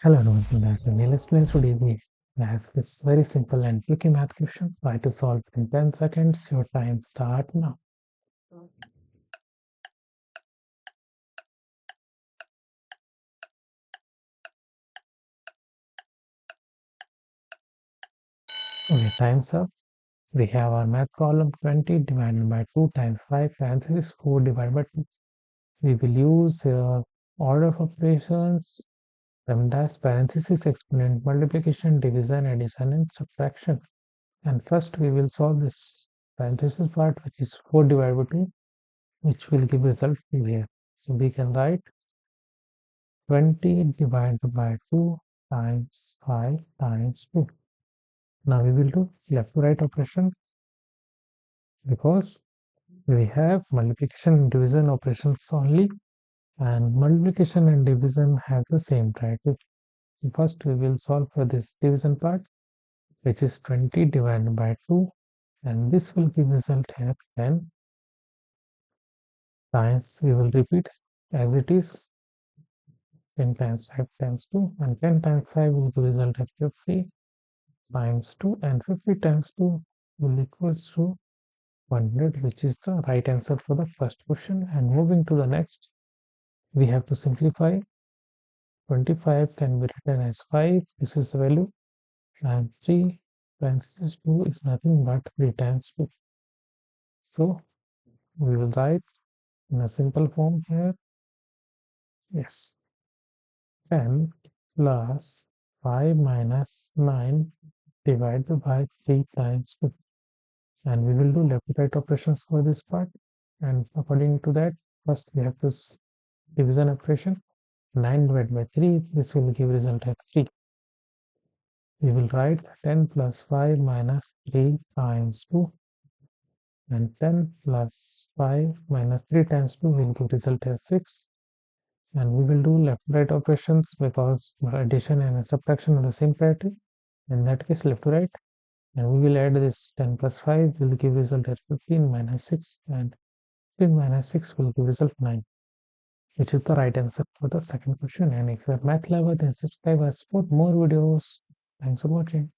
Hello everyone, welcome back to Neil Explains. Today we have this very simple and tricky math question. Try to solve it in 10 seconds. Your time start now. Okay, time's up. We have our math problem 20 divided by 2 times 5. Answer is 4 divided by 2. We will use order of operations, PEMDAS, parenthesis, exponent, multiplication, division, addition, and subtraction. And first we will solve this parenthesis part, which is 4 divided by 2, which will give result here. So we can write 20 divided by 2 times 5 times 2. Now we will do left to right operation because we have multiplication and division operations only, and multiplication and division have the same type. So first we will solve for this division part, which is 20 divided by 2, and this will give result here 10 times, we will repeat as it is, 10 times 5 times 2, and 10 times 5 will give result at 50 times 2, and 50 times 2 will equals to 100, which is the right answer for the first question. And moving to the next, we have to simplify. 25 can be written as 5, this is the value, and 3 times 2 is nothing but 3 times 2. So we will write in a simple form here. Yes, 10 plus 5 minus 9 divided by 3 times 2. And we will do left to right operations for this part, and according to that, first we have this division operation. 9 divided by 3, this will give result as 3. We will write 10 plus 5 minus 3 times 2, and 10 plus 5 minus 3 times 2 will give result as 6. And we will do left to right operations because addition and subtraction are the same priority. In that case, left to right, and we will add this 10 plus 5 will give result as 15 minus 6, and 15 minus 6 will give result 9, which is the right answer for the second question. And if you are math lover, then subscribe us for more videos. Thanks for watching.